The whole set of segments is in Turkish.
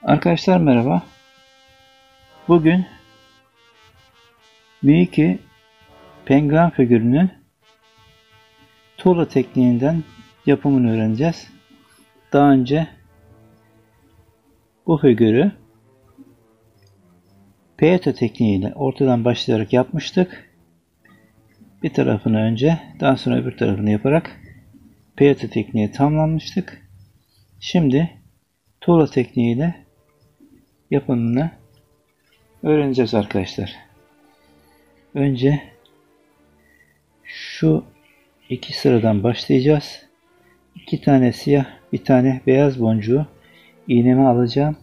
Arkadaşlar merhaba. Bugün Mickey penguen figürünün tuğla tekniğinden yapımını öğreneceğiz. Daha önce bu figürü Peyote tekniğiyle ortadan başlayarak yapmıştık. Bir tarafını önce, daha sonra öbür tarafını yaparak Peyote tekniği tamamlamıştık. Şimdi tuğla tekniğiyle yapımını öğreneceğiz arkadaşlar. Önce şu iki sıradan başlayacağız. 2 tane siyah, bir tane beyaz boncuğu iğneme alacağım.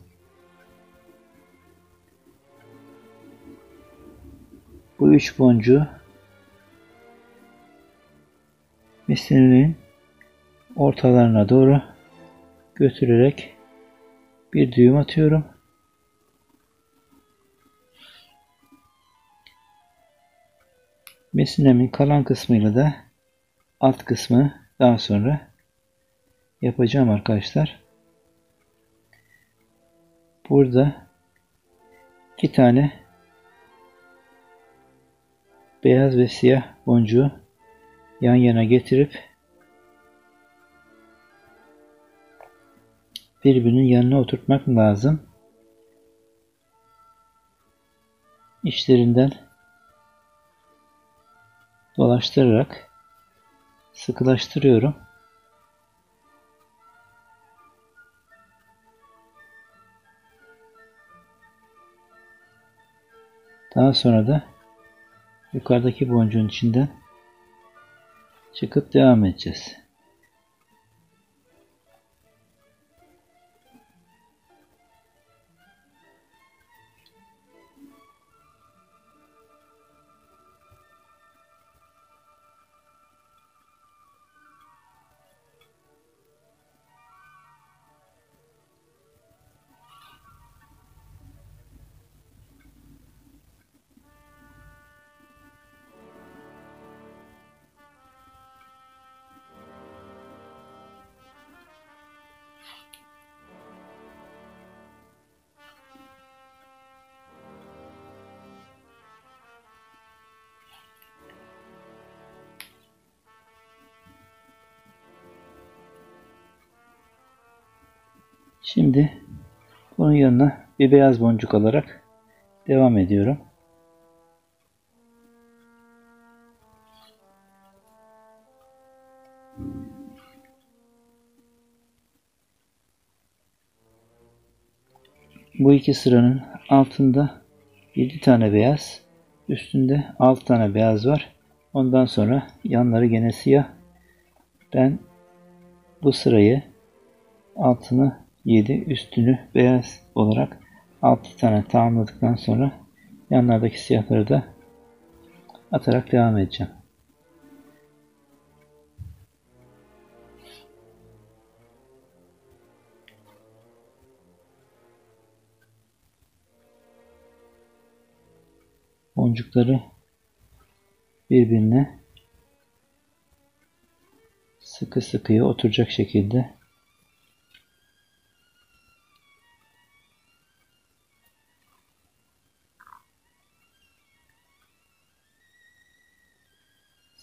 Bu 3 boncuğu misinin ortalarına doğru götürerek bir düğüm atıyorum. Misinemin kalan kısmıyla da alt kısmı daha sonra yapacağım arkadaşlar. Burada 2 tane beyaz ve siyah boncuğu yan yana getirip birbirinin yanına oturtmak lazım. İçlerinden dolaştırarak sıkılaştırıyorum. Daha sonra da yukarıdaki boncuğun içinden çıkıp devam edeceğiz. Şimdi bunun yanına bir beyaz boncuk alarak devam ediyorum. Bu iki sıranın altında 7 tane beyaz, üstünde 6 tane beyaz var. Ondan sonra yanları gene siyah. Ben bu sırayı altını 7, üstünü beyaz olarak 6 tane tamamladıktan sonra yanlardaki siyahları da atarak devam edeceğim. Boncukları birbirine sıkı sıkıya oturacak şekilde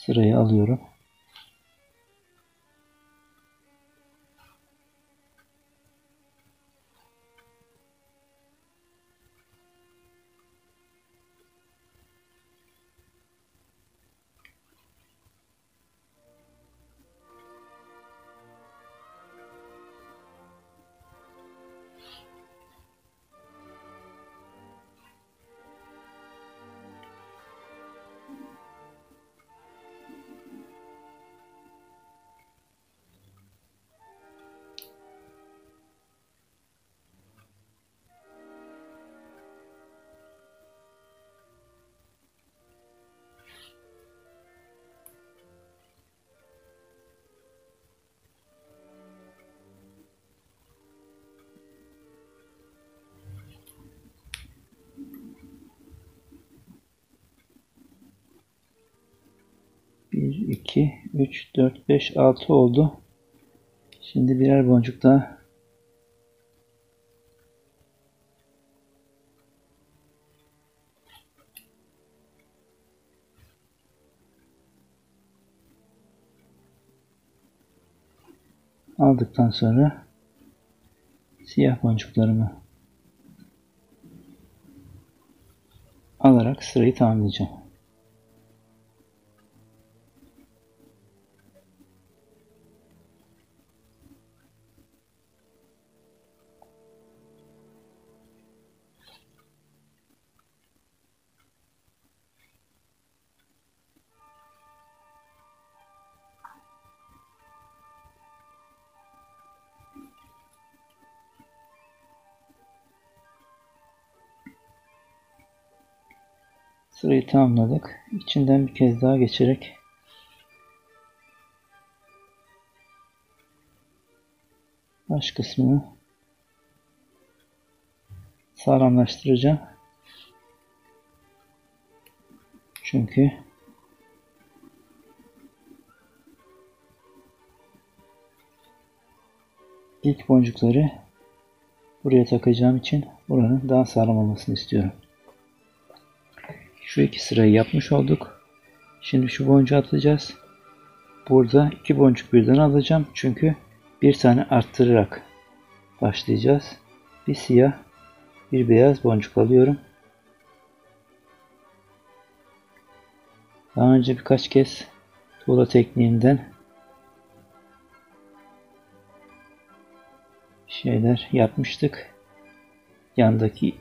sırayı alıyorum. Bir, iki, üç, dört, beş, altı oldu. Şimdi birer boncuk daha aldıktan sonra siyah boncuklarımı alarak sırayı tamamlayacağım. Sırayı tamamladık. İçinden bir kez daha geçerek baş kısmını sağlamlaştıracağım. Çünkü ilk boncukları buraya takacağım için buranın daha sağlam olmasını istiyorum. Şu iki sırayı yapmış olduk. Şimdi şu boncuğu atacağız. Burada iki boncuk birden alacağım. Çünkü bir tane arttırarak başlayacağız. Bir siyah, bir beyaz boncuk alıyorum. Daha önce birkaç kez tuğla tekniğinden şeyler yapmıştık. Yandaki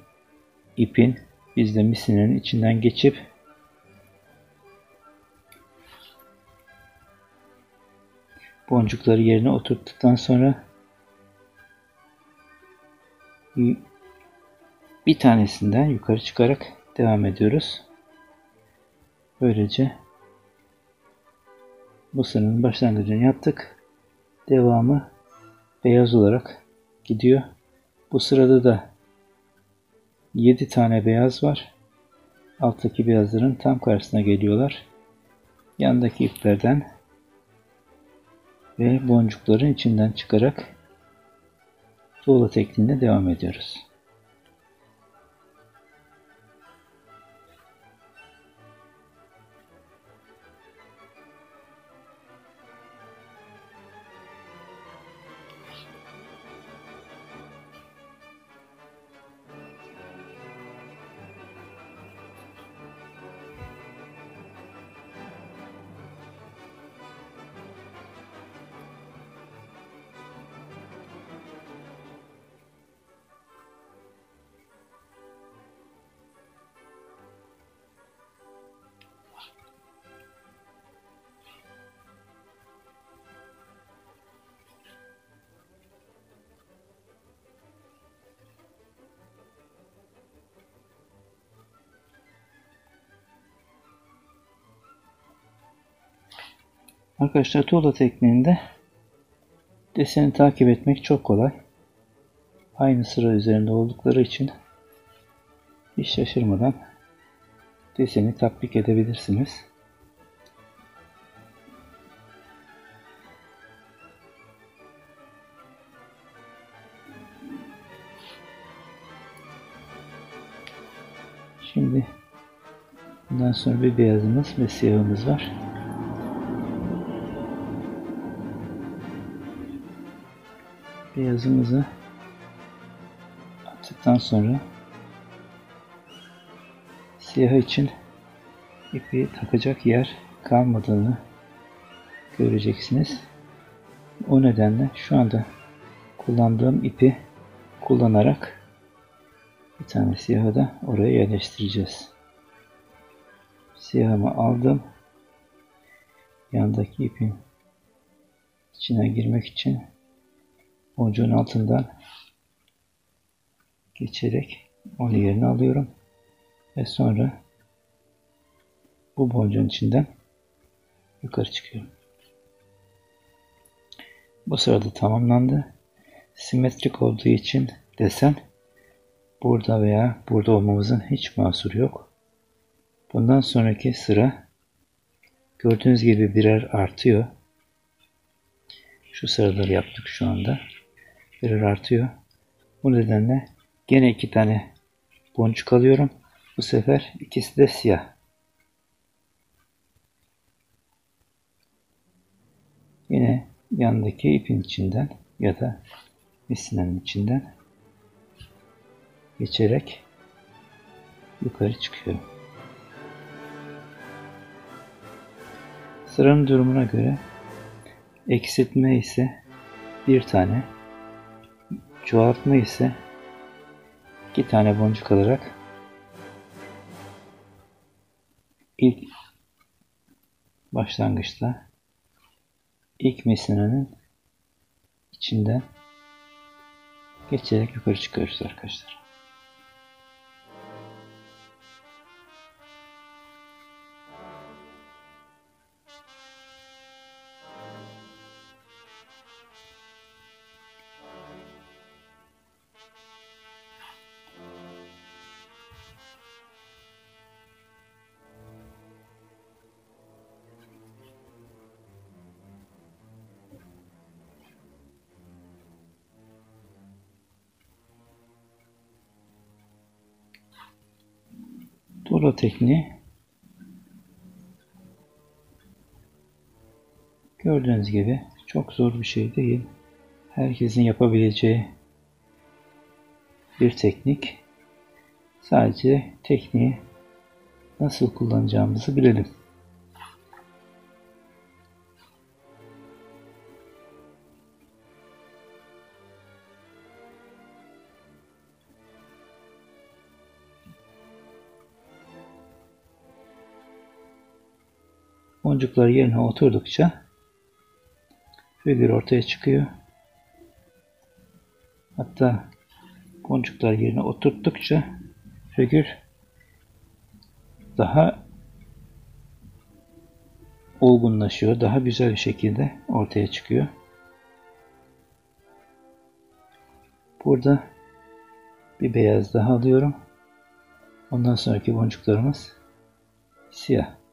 ipin bizde misinenin içinden geçip boncukları yerine oturttuktan sonra bir tanesinden yukarı çıkarak devam ediyoruz. Böylece bu sıranın başlangıcını yaptık. Devamı beyaz olarak gidiyor. Bu sırada da 7 tane beyaz var. Alttaki beyazların tam karşısına geliyorlar. Yandaki iplerden ve boncukların içinden çıkarak tuğla tekniğine devam ediyoruz. Arkadaşlar tuğla tekniğinde deseni takip etmek çok kolay. Aynı sıra üzerinde oldukları için hiç şaşırmadan deseni tatbik edebilirsiniz. Şimdi bundan sonra bir beyazımız ve siyahımız var. Beyazımızı attıktan sonra siyah için ipi takacak yer kalmadığını göreceksiniz. O nedenle şu anda kullandığım ipi kullanarak bir tane siyahı da oraya yerleştireceğiz. Siyahımı aldım. Yandaki ipin içine girmek için boncuğun altından geçerek onu yerine alıyorum. Ve sonra bu boncuğun içinden yukarı çıkıyorum. Bu sırada tamamlandı. Simetrik olduğu için desen burada veya burada olmamızın hiç mahsuru yok. Bundan sonraki sıra gördüğünüz gibi birer artıyor. Şu sıraları yaptık şu anda. Birer artıyor. Bu nedenle gene 2 tane boncuk alıyorum. Bu sefer ikisi de siyah. Yine yandaki ipin içinden ya da misinenin içinden geçerek yukarı çıkıyorum. Sıranın durumuna göre eksiltme ise bir tane, çoğaltma ise 2 tane boncuk alarak ilk başlangıçta ilk misinenin içinden geçerek yukarı çıkıyoruz arkadaşlar. Dolo tekniği gördüğünüz gibi çok zor bir şey değil. Herkesin yapabileceği bir teknik. Sadece tekniği nasıl kullanacağımızı bilelim. Boncuklar yerine oturdukça figür ortaya çıkıyor. Hatta boncuklar yerine oturttukça figür daha olgunlaşıyor. Daha güzel bir şekilde ortaya çıkıyor. Burada bir beyaz daha alıyorum. Ondan sonraki boncuklarımız siyah.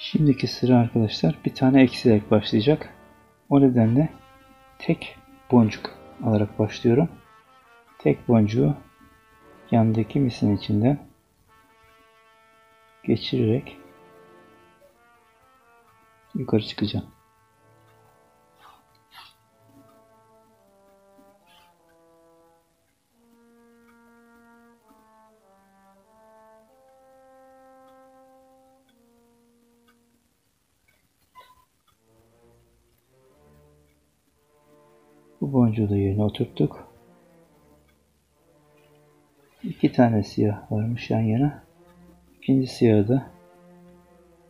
Şimdiki sıra arkadaşlar bir tane eksilerek başlayacak. O nedenle tek boncuk alarak başlıyorum. Tek boncuğu yandaki misinin içinden geçirerek yukarı çıkacağım. Bu boncuğu da yerine oturttuk. 2 tane siyah varmış yan yana. İkinci siyahı da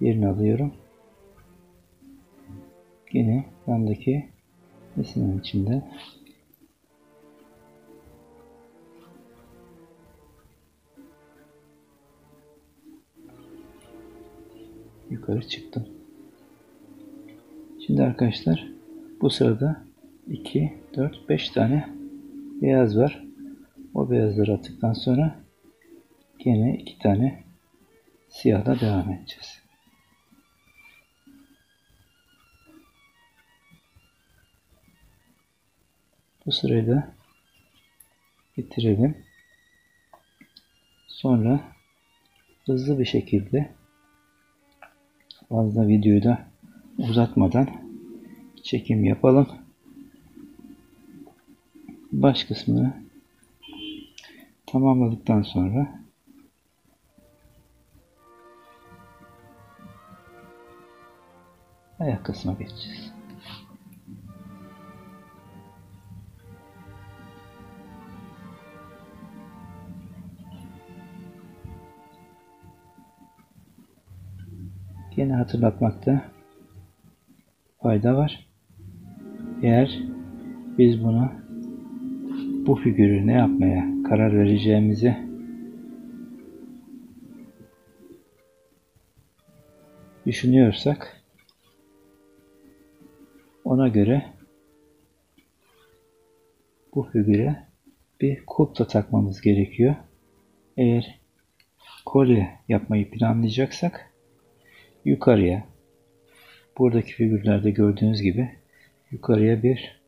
yerine alıyorum. Yine yandaki misinin içinden yukarı çıktım. Şimdi arkadaşlar bu sırada 2, 4, 5 tane beyaz var. O beyazları attıktan sonra yine 2 tane siyahla devam edeceğiz. Bu sırayı da bitirelim. Sonra hızlı bir şekilde fazla videoyu da uzatmadan çekim yapalım. Baş kısmını tamamladıktan sonra ayak kısmına geçeceğiz. Yine hatırlatmakta fayda var. Eğer biz bu figürü ne yapmaya karar vereceğimizi düşünüyorsak ona göre bu figüre bir kulp da takmamız gerekiyor. Eğer kolye yapmayı planlayacaksak yukarıya, buradaki figürlerde gördüğünüz gibi yukarıya bir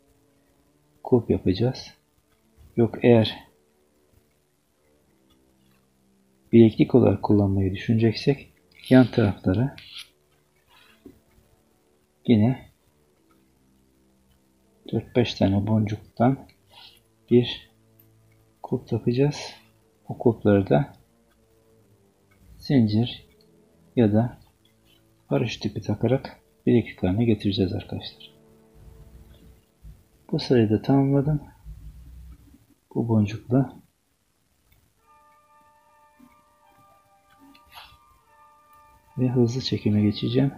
kulp yapacağız. Yok, eğer bileklik olarak kullanmayı düşüneceksek yan taraflara yine 4-5 tane boncuktan bir kulp takacağız. O kulpları da zincir ya da paraşüt ipi takarak bileklik haline getireceğiz arkadaşlar. Bu sırayı da tamamladım. Bu boncukla ve hızlı çekime geçeceğim.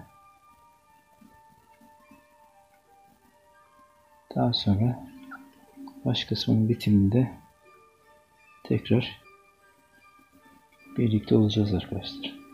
Daha sonra baş kısmının bitiminde tekrar birlikte olacağız arkadaşlar.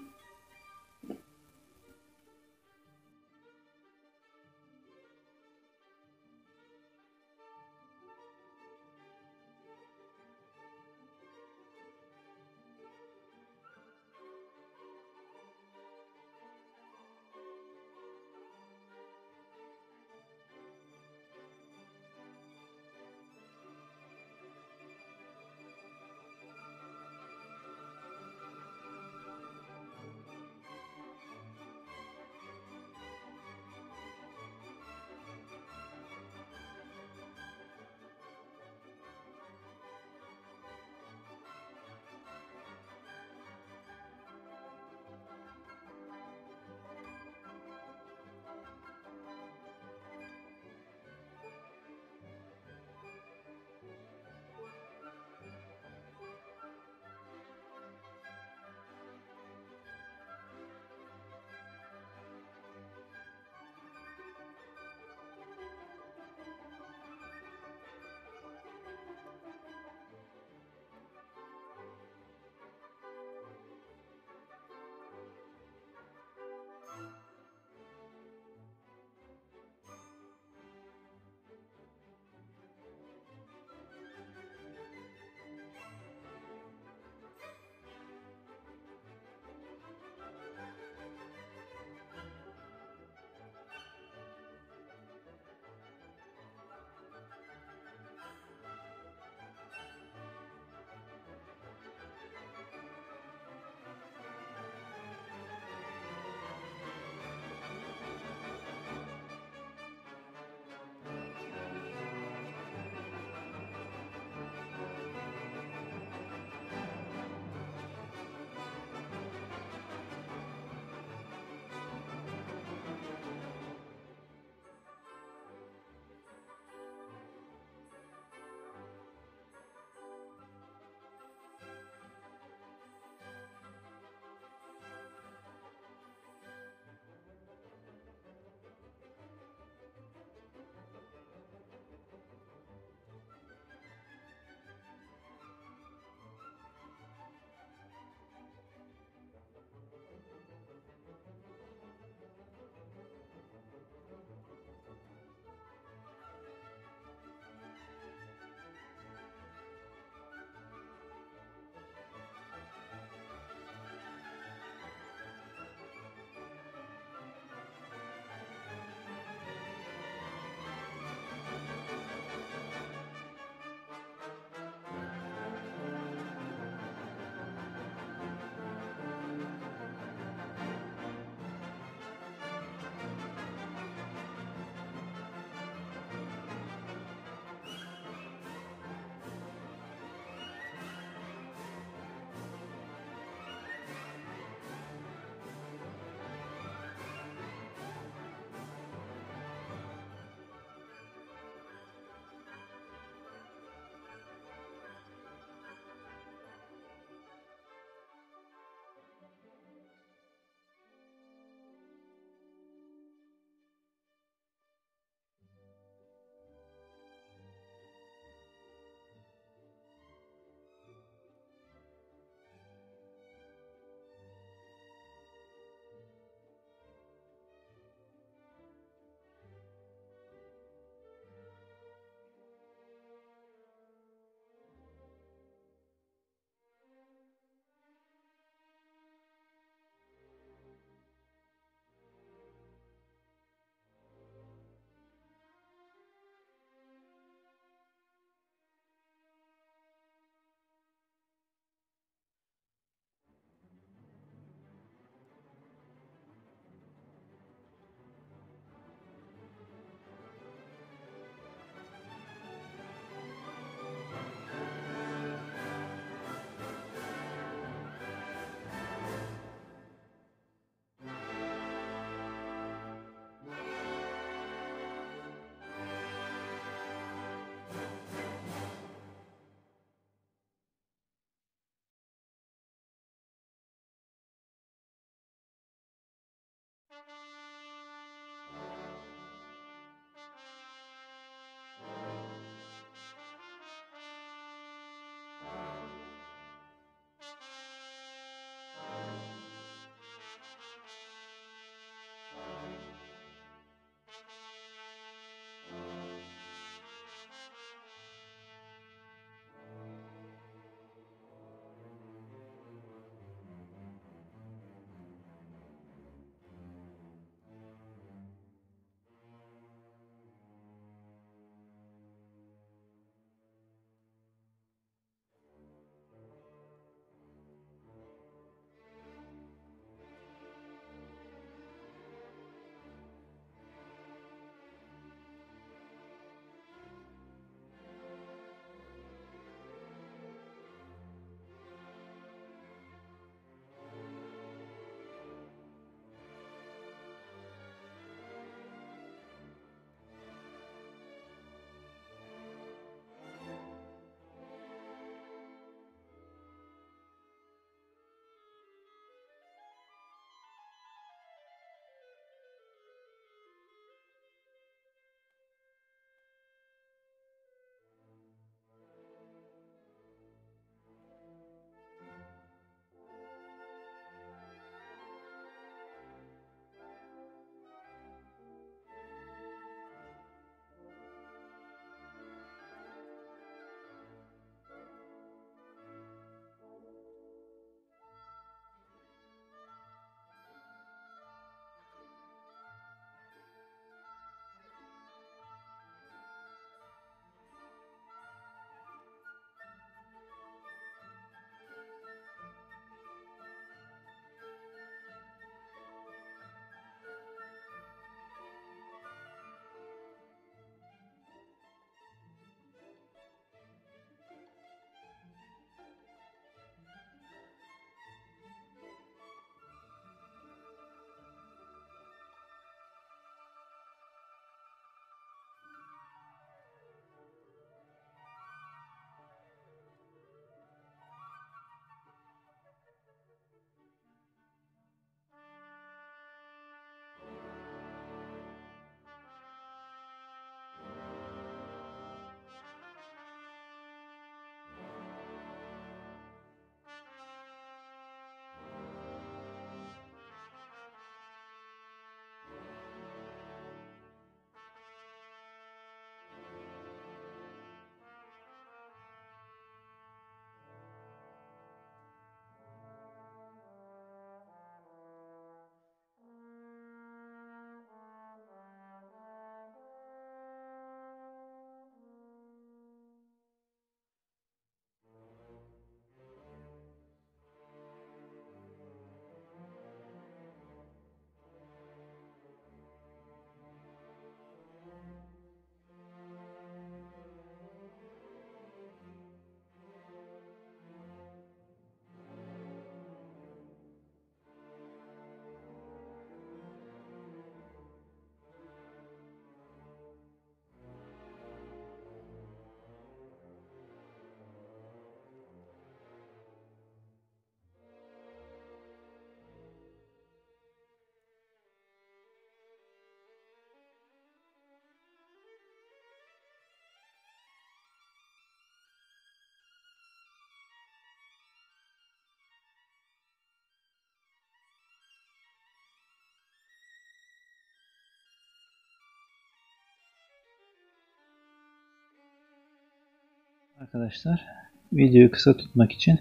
Arkadaşlar, videoyu kısa tutmak için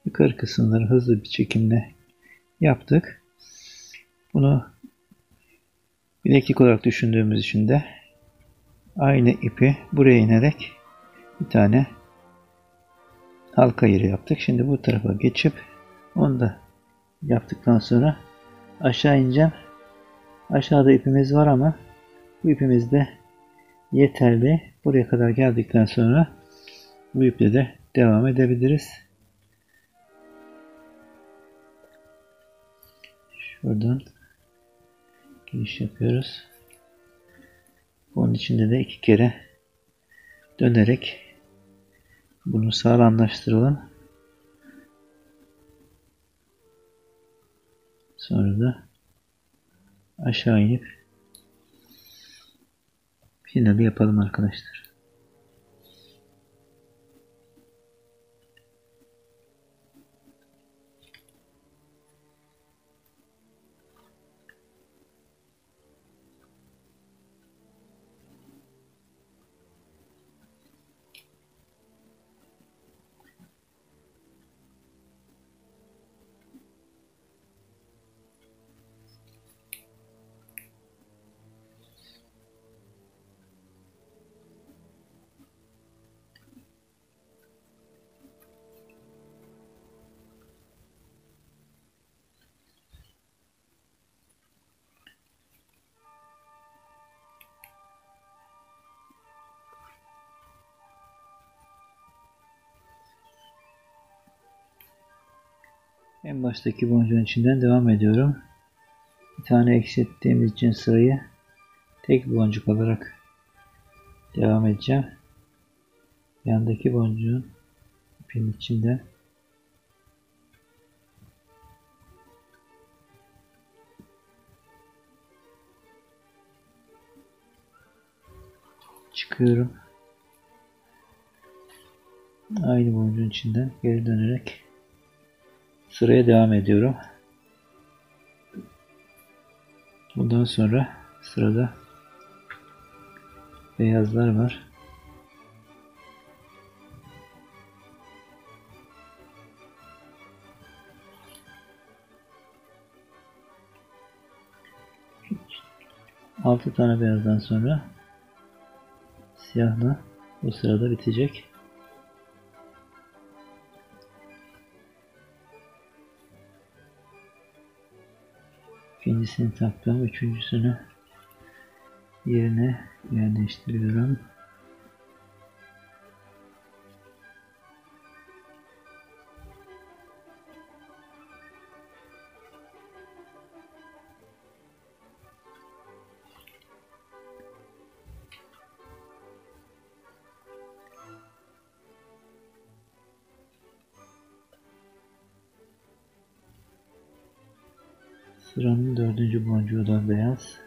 yukarı kısımları hızlı bir çekimle yaptık. Bunu bileklik olarak düşündüğümüz için de aynı ipi buraya inerek bir tane halka yeri yaptık. Şimdi bu tarafa geçip onu da yaptıktan sonra aşağı ineceğim. Aşağıda ipimiz var ama bu ipimiz de yeterli. Buraya kadar geldikten sonra bu iple de devam edebiliriz. Şuradan giriş yapıyoruz. Bunun içinde de 2 kere dönerek bunu sağlamlaştıralım. Sonra da aşağı inip finali yapalım arkadaşlar. En baştaki boncuğun içinden devam ediyorum. Bir tane eksilttiğimiz için sırayı tek boncuk olarak devam edeceğim. Yandaki boncuğun ipin içinden çıkıyorum. Aynı boncuğun içinden geri dönerek sıraya devam ediyorum. Bundan sonra sırada beyazlar var. Altı tane beyazdan sonra siyahla bu sırada bitecek. İkincisini taktım. Üçüncüsünü yerine yerleştiriyorum. Sıranın dördüncü boncuğu da beyaz.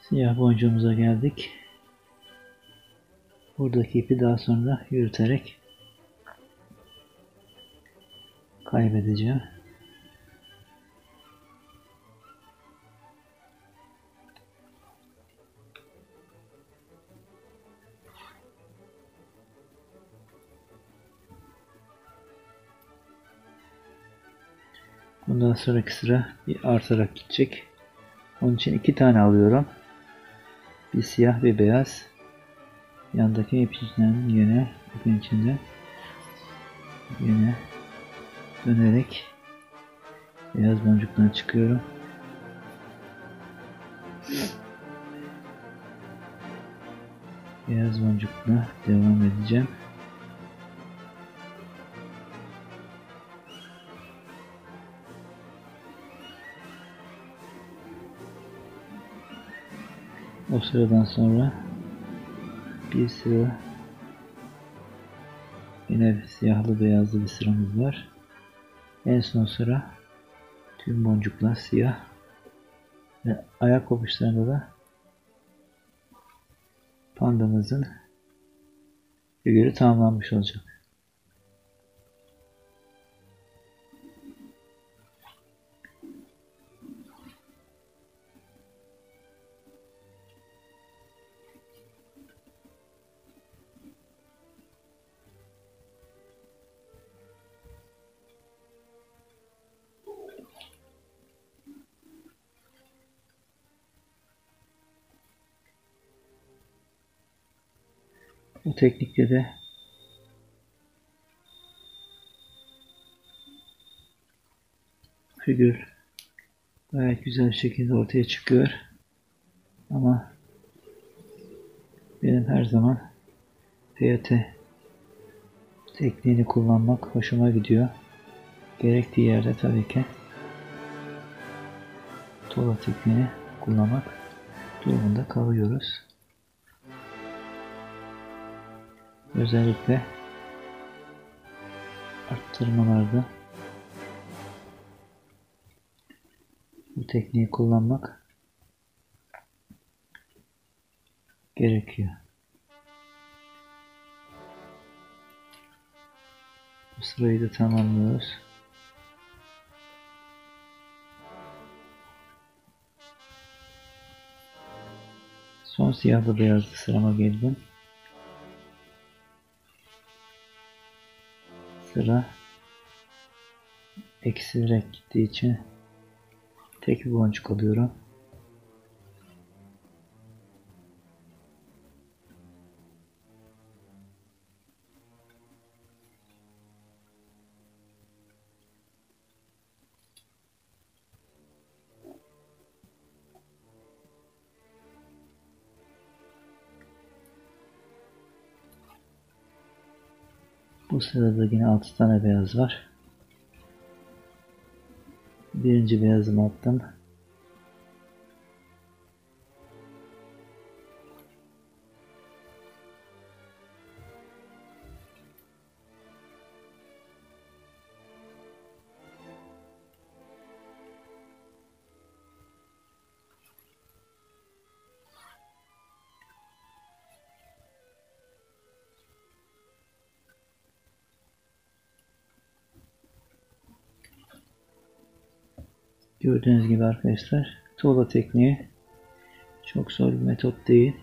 Siyah boncuğumuza geldik. Buradaki ipi daha sonra yürüterek kaybedeceğim. Bundan sonraki sıra bir artarak gidecek. Onun için 2 tane alıyorum. Bir siyah bir beyaz. Yandaki ipin yine ipin içinde yine dönerek beyaz boncuktan çıkıyorum. Beyaz boncukla devam edeceğim. O sıradan sonra bir sıra yine siyahlı beyazlı bir sıramız var. En son sıra tüm boncuklar siyah ve ayak pabuçlarında da pandamızın figürü tamamlanmış olacak. Bu teknikte de figür gayet güzel bir şekilde ortaya çıkıyor. Ama benim her zaman peyote tekniğini kullanmak hoşuma gidiyor. Gerektiği yerde tabii ki tuğla tekniğini kullanmak durumunda kalıyoruz. Özellikle arttırmalarda bu tekniği kullanmak gerekiyor. Bu sırayı da tamamlıyoruz. Son siyahlı beyazlı sırama geldim. Sıra eksilerek gittiği için tek bir boncuk alıyorum. Bu sırada yine 6 tane beyaz var. Birinci beyazımı attım. Gördüğünüz gibi arkadaşlar, tuğla tekniği çok zor bir metot değil.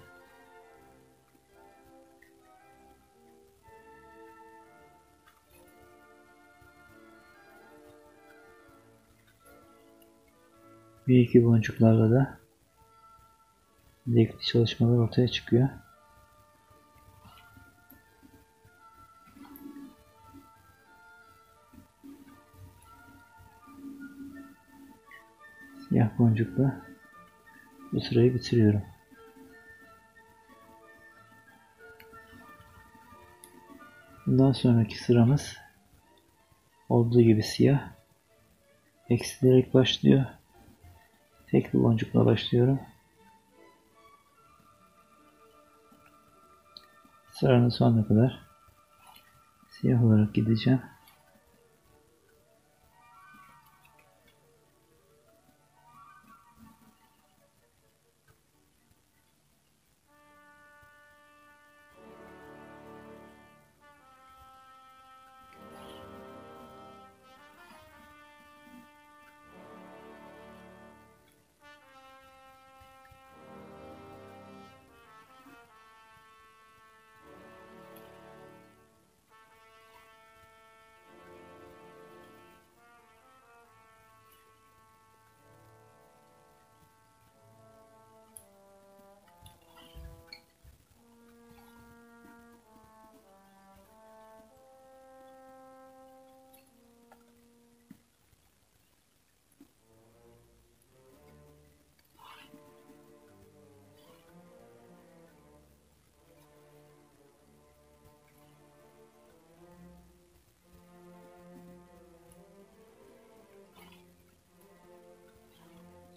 Bir iki boncuklarla da zevkli çalışmalar ortaya çıkıyor. Siyah boncukla bu sırayı bitiriyorum. Bundan sonraki sıramız olduğu gibi siyah. Eksilerek başlıyor. Tek bir boncukla başlıyorum. Sıranın sonuna kadar siyah olarak gideceğim.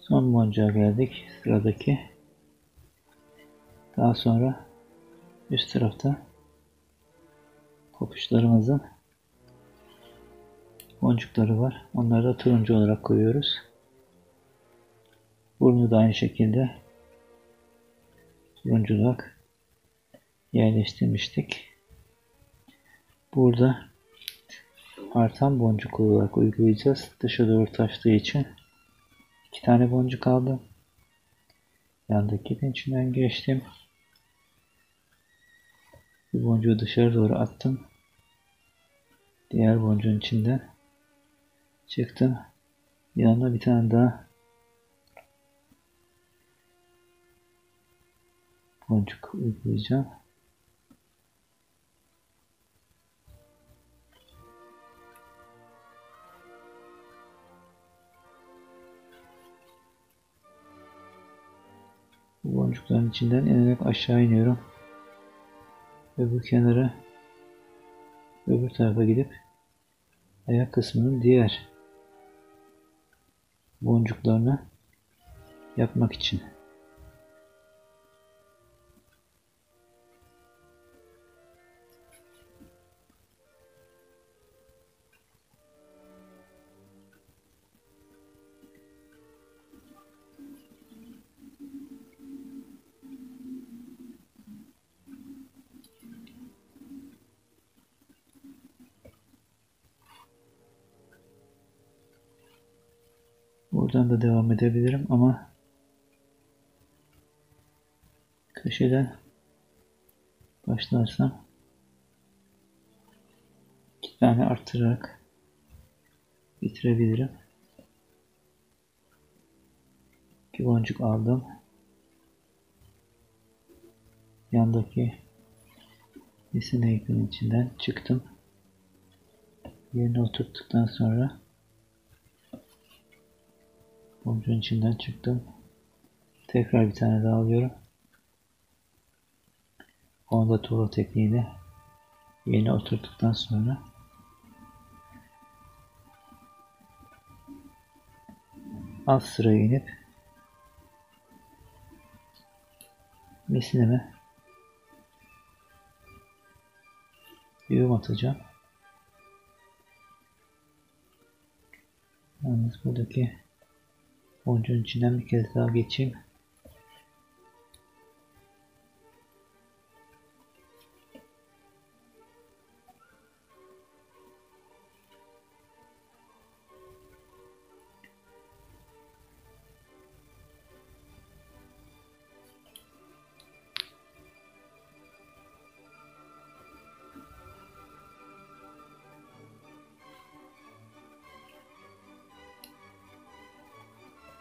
Son boncuğa geldik. Sıradaki. Daha sonra üst tarafta kopuşlarımızın boncukları var. Onları da turuncu olarak koyuyoruz. Burnu da aynı şekilde turuncu olarak yerleştirmiştik. Burada artan boncuk olarak uygulayacağız. Dışa doğru taştığı için 2 tane boncuk aldım. Yandaki içinden geçtim. Bir boncuğu dışarı doğru attım. Diğer boncuğun içinden çıktım. Yanına bir tane daha boncuk uygulayacağım. Bu boncukların içinden inerek aşağı iniyorum. Öbür kenara, öbür tarafa gidip ayak kısmının diğer boncuklarını yapmak için. Buradan da devam edebilirim ama köşeden başlarsam 2 tane arttırarak bitirebilirim. 2 boncuk aldım. Yandaki misina ipinin içinden çıktım. Yerine oturttuktan sonra boncuğun içinden çıktım. Tekrar bir tane daha alıyorum. Onu da tuğla tekniğiyle yerine oturttuktan sonra alt sıraya inip misineme düğüm atacağım. Yalnız buradaki boncuğun içinden bir kez daha geçeyim.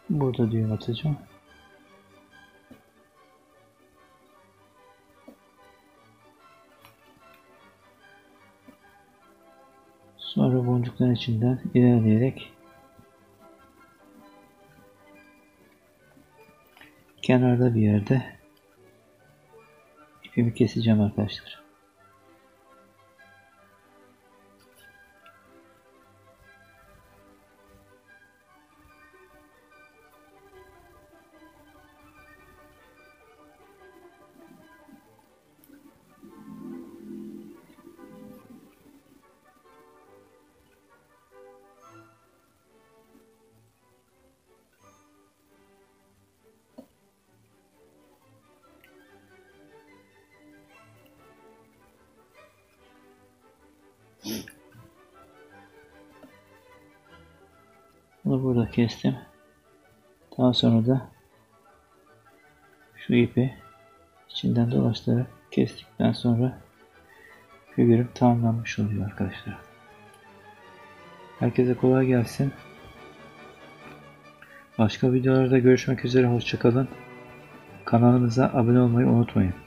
Burada düğüm atacağım. Sonra boncukların içinden ilerleyerek kenarda bir yerde ipimi keseceğim arkadaşlar. Bunu burada kestim. Daha sonra da şu ipi içinden dolaştırarak kestikten sonra figürüm tamamlanmış oluyor arkadaşlar. Herkese kolay gelsin. Başka videolarda görüşmek üzere. Hoşça kalın. Kanalımıza abone olmayı unutmayın.